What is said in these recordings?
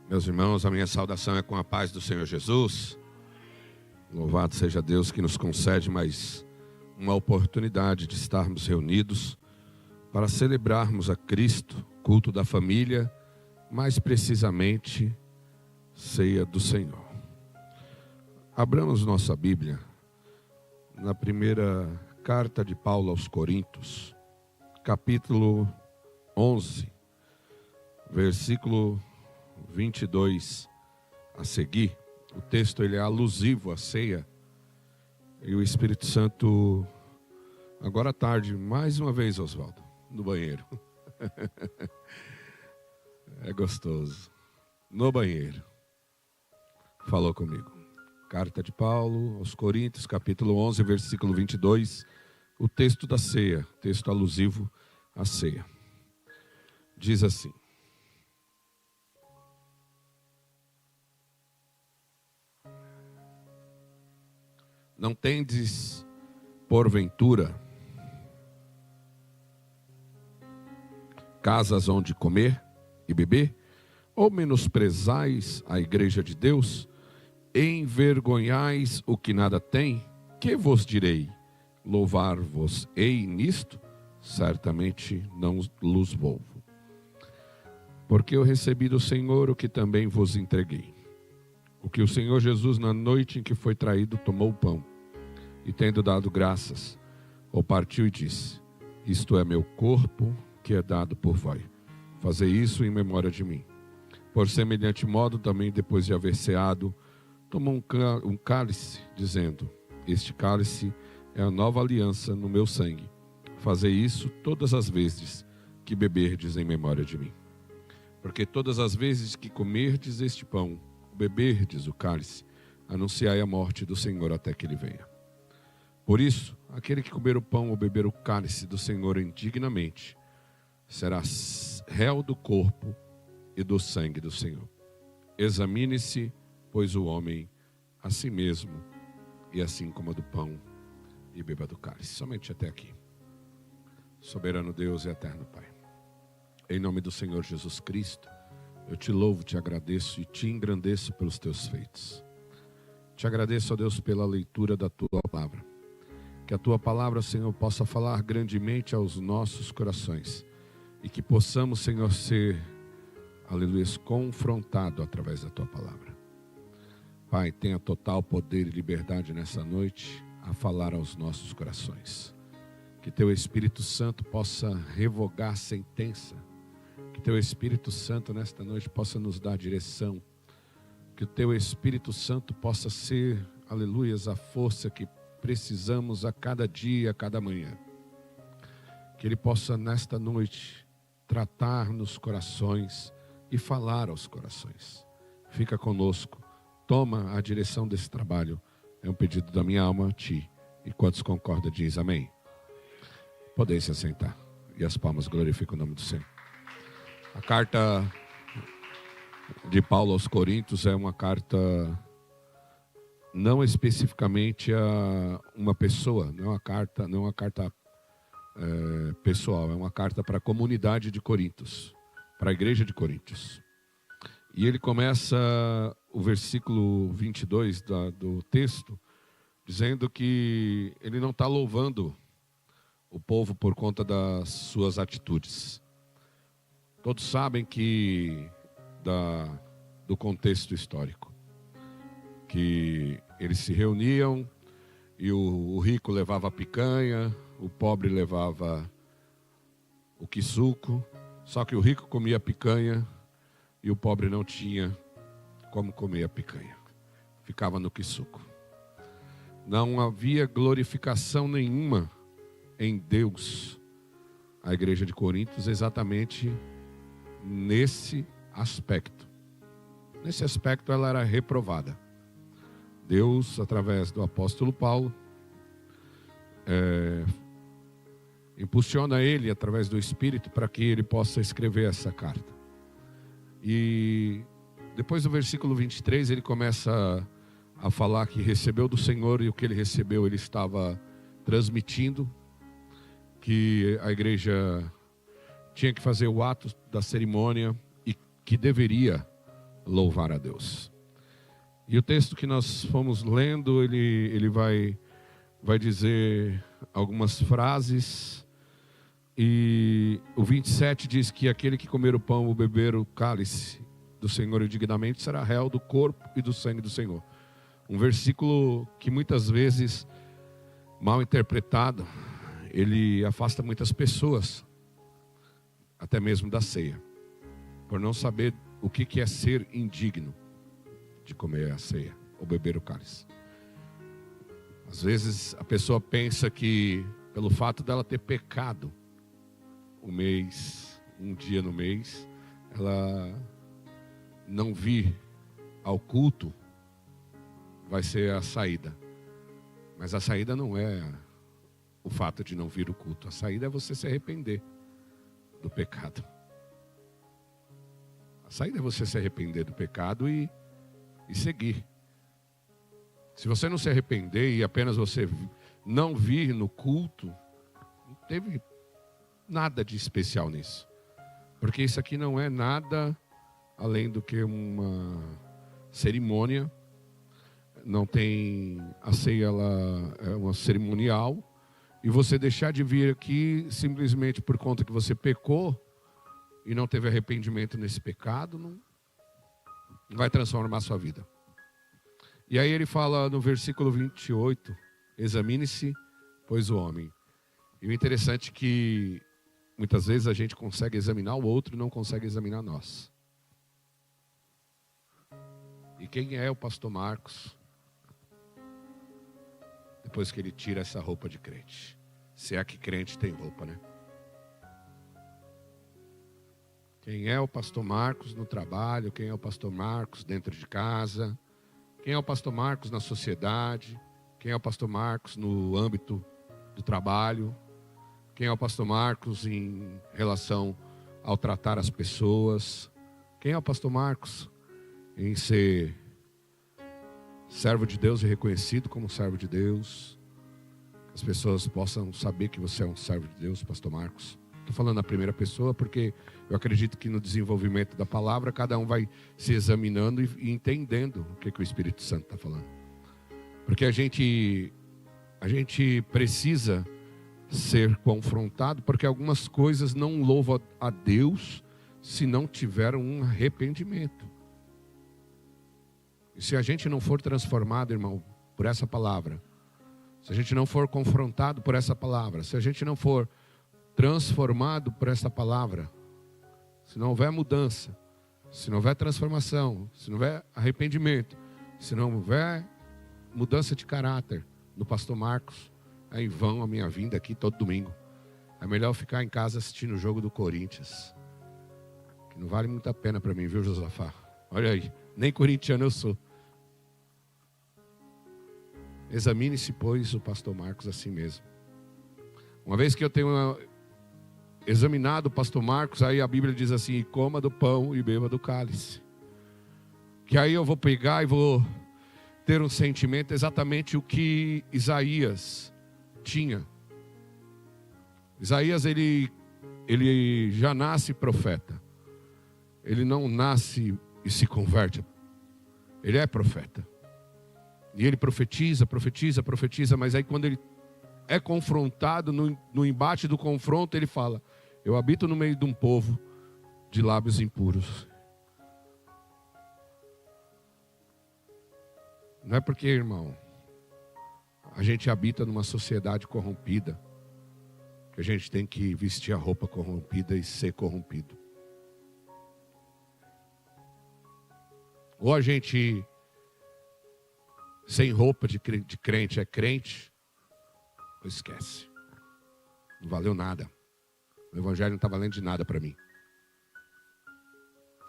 Meus irmãos, a minha saudação é com a paz do Senhor Jesus. Louvado seja Deus que nos concede mais uma oportunidade de estarmos reunidos para celebrarmos a Cristo, culto da família, mais precisamente, ceia do Senhor. Abramos nossa Bíblia na primeira carta de Paulo aos Coríntios, capítulo 11, versículo 22 a seguir. O texto ele é alusivo à ceia. E o Espírito Santo, agora à tarde, mais uma vez, Oswaldo, no banheiro. É gostoso. No banheiro. Falou comigo. Carta de Paulo aos Coríntios, capítulo 11, versículo 22. O texto da ceia, texto alusivo à ceia. Diz assim: não tendes, porventura, casas onde comer e beber? Ou menosprezais a igreja de Deus? Envergonhais o que nada tem? Que vos direi? Louvar-vos-ei nisto? Certamente não vos volvo. Porque eu recebi do Senhor o que também vos entreguei. O que o Senhor Jesus, na noite em que foi traído, tomou o pão, e tendo dado graças, o partiu e disse: isto é meu corpo, que é dado por vós. Fazei isso em memória de mim. Por semelhante modo, também depois de haver ceado, tomou um cálice, dizendo: este cálice é a nova aliança no meu sangue. Fazei isso todas as vezes que beberdes em memória de mim. Porque todas as vezes que comerdes este pão, beberdes o cálice, anunciai a morte do Senhor até que ele venha. Por isso, aquele que comer o pão ou beber o cálice do Senhor indignamente, será réu do corpo e do sangue do Senhor. Examine-se, pois, o homem a si mesmo, e assim coma do pão e beba do cálice. Somente até aqui. Soberano Deus e eterno Pai, em nome do Senhor Jesus Cristo, eu te louvo, te agradeço e te engrandeço pelos teus feitos. Te agradeço, ó Deus, pela leitura da tua palavra. Que a tua palavra, Senhor, possa falar grandemente aos nossos corações. E que possamos, Senhor, ser, aleluia, confrontado através da tua palavra. Pai, tenha total poder e liberdade nessa noite a falar aos nossos corações. Que teu Espírito Santo possa revogar sentença. Que teu Espírito Santo nesta noite possa nos dar direção. Que o teu Espírito Santo possa ser, aleluias, a força que precisamos a cada dia, a cada manhã. Que ele possa nesta noite tratar nos corações e falar aos corações. Fica conosco, toma a direção desse trabalho. É um pedido da minha alma a ti. E quantos concordam diz amém. Podem se assentar. E as palmas glorificam o nome do Senhor. A carta de Paulo aos Coríntios é uma carta não especificamente a uma pessoa, não é uma carta pessoal, é uma carta para a comunidade de Coríntios, para a igreja de Coríntios. E ele começa o versículo 22 do texto, dizendo que ele não está louvando o povo por conta das suas atitudes. Todos sabem que do contexto histórico, que eles se reuniam e o rico levava a picanha, o pobre levava o quisuco, só que o rico comia a picanha e o pobre não tinha como comer a picanha, ficava no quisuco. Não havia glorificação nenhuma em Deus, a igreja de Coríntios, exatamente nesse aspecto. Nesse aspecto ela era reprovada. Deus, através do apóstolo Paulo, impulsiona ele, através do Espírito, para que ele possa escrever essa carta. E depois do versículo 23, ele começa a falar que recebeu do Senhor, e o que ele recebeu, ele estava transmitindo que a igreja tinha que fazer o ato da cerimônia e que deveria louvar a Deus. E o texto que nós fomos lendo, ele vai dizer algumas frases. E o 27 diz que aquele que comer o pão ou beber o cálice do Senhor indignamente será réu do corpo e do sangue do Senhor. Um versículo que muitas vezes, mal interpretado, ele afasta muitas pessoas, até mesmo da ceia, por não saber o que é ser indigno de comer a ceia ou beber o cálice. Às vezes a pessoa pensa que pelo fato dela ter pecado um dia no mês, ela não vir ao culto, vai ser a saída. Mas a saída não é o fato de não vir o culto. A saída é você se arrepender do pecado. A saída é você se arrepender do pecado e seguir. Se você não se arrepender e apenas você não vir no culto, não teve nada de especial nisso. Porque isso aqui não é nada além do que uma cerimônia. Não tem a ceia, ela é uma cerimonial. E você deixar de vir aqui simplesmente por conta que você pecou e não teve arrependimento nesse pecado, não vai transformar a sua vida. E aí ele fala no versículo 28, examine-se, pois o homem. E o interessante é que muitas vezes a gente consegue examinar o outro e não consegue examinar nós. E quem é o pastor Marcos? Depois que ele tira essa roupa de crente. Se é que crente tem roupa, né? Quem é o pastor Marcos no trabalho? Quem é o pastor Marcos dentro de casa? Quem é o pastor Marcos na sociedade? Quem é o pastor Marcos no âmbito do trabalho? Quem é o pastor Marcos em relação ao tratar as pessoas? Quem é o pastor Marcos em ser servo de Deus e reconhecido como servo de Deus? As pessoas possam saber que você é um servo de Deus, pastor Marcos. Estou falando na primeira pessoa porque eu acredito que no desenvolvimento da palavra cada um vai se examinando e entendendo o que o Espírito Santo está falando. Porque a gente precisa ser confrontado, porque algumas coisas não louvam a Deus se não tiver um arrependimento. E se a gente não for transformado, irmão, por essa palavra, se a gente não for confrontado por essa palavra, se a gente não for transformado por essa palavra, se não houver mudança, se não houver transformação, se não houver arrependimento, se não houver mudança de caráter no pastor Marcos, é em vão a minha vinda aqui todo domingo. É melhor eu ficar em casa assistindo o jogo do Corinthians, que não vale muito a pena para mim, viu, Josafá? Olha aí, nem corintiano eu sou. Examine-se, pois, o pastor Marcos assim mesmo. Uma vez que eu tenho examinado o pastor Marcos, aí a Bíblia diz assim: coma do pão e beba do cálice. Que aí eu vou pegar e vou ter um sentimento exatamente o que Isaías tinha. Isaías, ele já nasce profeta. Ele não nasce e se converte. Ele é profeta. E ele profetiza, mas aí quando ele é confrontado, no embate do confronto, ele fala: eu habito no meio de um povo de lábios impuros. Não é porque, irmão, a gente habita numa sociedade corrompida, que a gente tem que vestir a roupa corrompida e ser corrompido. Ou a gente, sem roupa de crente, é crente, ou esquece. Não valeu nada. O evangelho não está valendo de nada para mim.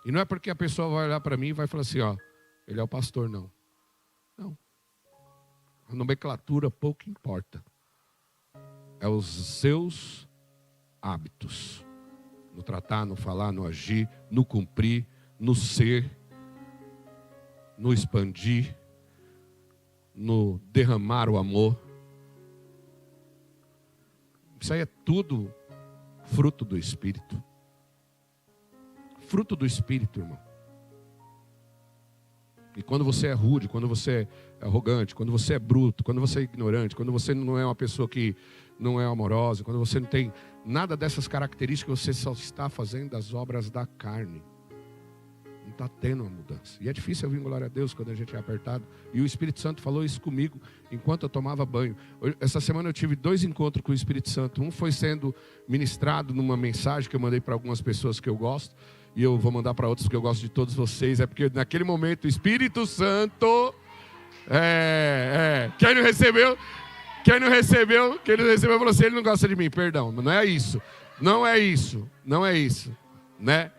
E não é porque a pessoa vai olhar para mim e vai falar assim: ó, ele é o pastor, não. Não. A nomenclatura pouco importa. É os seus hábitos. No tratar, no falar, no agir, no cumprir, no ser, no expandir, no derramar o amor. Isso aí é tudo fruto do Espírito. Fruto do Espírito, irmão. E quando você é rude, quando você é arrogante, quando você é bruto, quando você é ignorante, quando você não é uma pessoa que não é amorosa, quando você não tem nada dessas características, você só está fazendo as obras da carne. Não está tendo uma mudança. E é difícil ouvir glória a Deus quando a gente é apertado. E o Espírito Santo falou isso comigo enquanto eu tomava banho. Essa semana eu tive 2 encontros com o Espírito Santo. Um foi sendo ministrado numa mensagem que eu mandei para algumas pessoas que eu gosto. E eu vou mandar para outros porque eu gosto de todos vocês. É porque naquele momento o Espírito Santo... Quem não recebeu falou assim, ele não gosta de mim. Perdão, não é isso. Não é isso, né?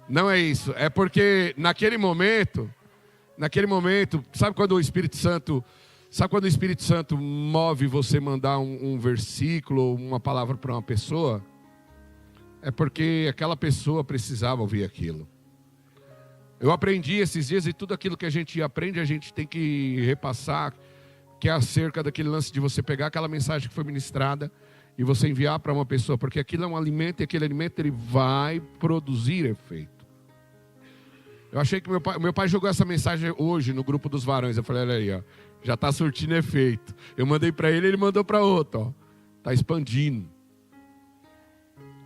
Não é isso, é porque naquele momento, sabe quando o Espírito Santo move você mandar um versículo ou uma palavra para uma pessoa? É porque aquela pessoa precisava ouvir aquilo. Eu aprendi esses dias e tudo aquilo que a gente aprende, a gente tem que repassar, que é acerca daquele lance de você pegar aquela mensagem que foi ministrada e você enviar para uma pessoa, porque aquilo é um alimento e aquele alimento ele vai produzir efeito. Eu achei que meu pai jogou essa mensagem hoje no grupo dos varões. Eu falei, olha aí, ó, já está surtindo efeito. Eu mandei para ele mandou para outro. Ó, está expandindo.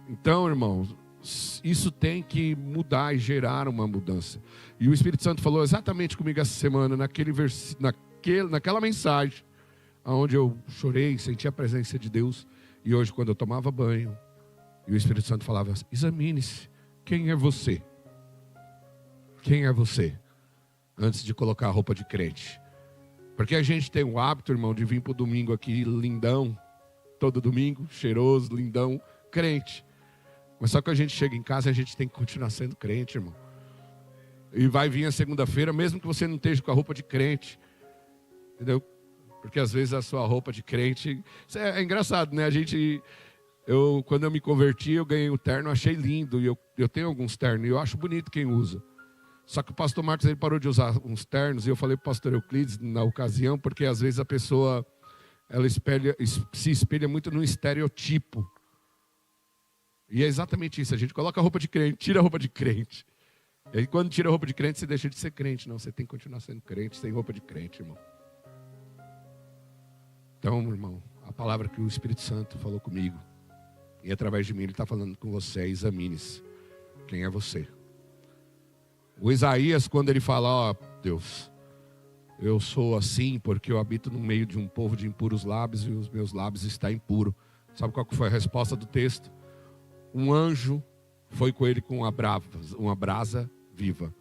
Então, irmãos, isso tem que mudar e gerar uma mudança. E o Espírito Santo falou exatamente comigo essa semana, naquela mensagem, onde eu chorei, senti a presença de Deus. E hoje, quando eu tomava banho, e o Espírito Santo falava, examine-se, quem é você? Quem é você? Antes de colocar a roupa de crente. Porque a gente tem o hábito, irmão, de vir para o domingo aqui lindão, todo domingo, cheiroso, lindão, crente. Mas só que a gente chega em casa, a gente tem que continuar sendo crente, irmão. E vai vir a segunda-feira, mesmo que você não esteja com a roupa de crente. Entendeu? Porque às vezes a sua roupa de crente... É engraçado, né? Quando eu me converti, eu ganhei um terno, achei lindo. E eu tenho alguns ternos, e eu acho bonito quem usa. Só que o pastor Marcos ele parou de usar uns ternos, e eu falei para o pastor Euclides na ocasião, porque às vezes a pessoa ela se espelha muito num estereotipo. E é exatamente isso, a gente coloca a roupa de crente, tira a roupa de crente. E aí quando tira a roupa de crente, você deixa de ser crente. Não, você tem que continuar sendo crente, sem roupa de crente, irmão. Então, irmão, a palavra que o Espírito Santo falou comigo, e através de mim ele está falando com você, examine-se. Quem é você? O Isaías, quando ele fala, ó, Deus, eu sou assim porque eu habito no meio de um povo de impuros lábios e os meus lábios estão impuros. Sabe qual foi a resposta do texto? Um anjo foi com ele com uma brasa viva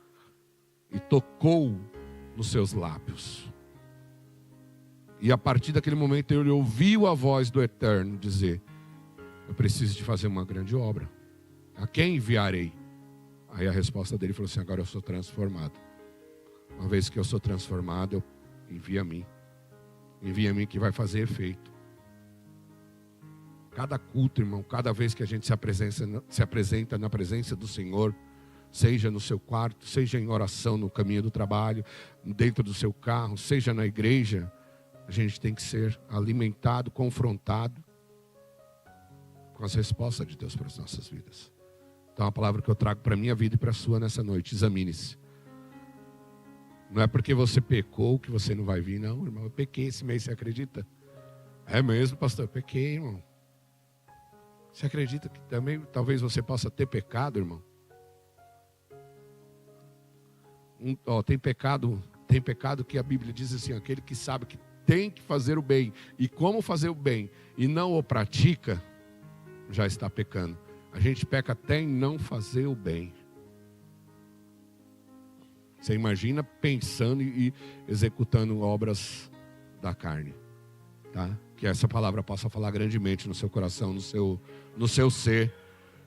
e tocou nos seus lábios. E a partir daquele momento ele ouviu a voz do Eterno dizer, eu preciso de fazer uma grande obra. A quem enviarei? Aí a resposta dele falou assim, agora eu sou transformado. Uma vez que eu sou transformado, envia a mim. Envia a mim que vai fazer efeito. Cada culto, irmão, cada vez que a gente se apresenta na presença do Senhor, seja no seu quarto, seja em oração no caminho do trabalho, dentro do seu carro, seja na igreja, a gente tem que ser alimentado, confrontado com as respostas de Deus para as nossas vidas. Então a palavra que eu trago para a minha vida e para a sua nessa noite, examine-se. Não é porque você pecou que você não vai vir, não, irmão. Eu pequei esse mês, você acredita? É mesmo, pastor, eu pequei, irmão. Você acredita que também talvez você possa ter pecado, irmão? Tem pecado que a Bíblia diz assim, aquele que sabe que tem que fazer o bem e como fazer o bem e não o pratica, já está pecando. A gente peca até em não fazer o bem. Você imagina pensando e executando obras da carne, tá? Que essa palavra possa falar grandemente no seu coração, no seu ser,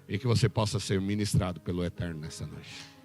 e que você possa ser ministrado pelo Eterno nessa noite.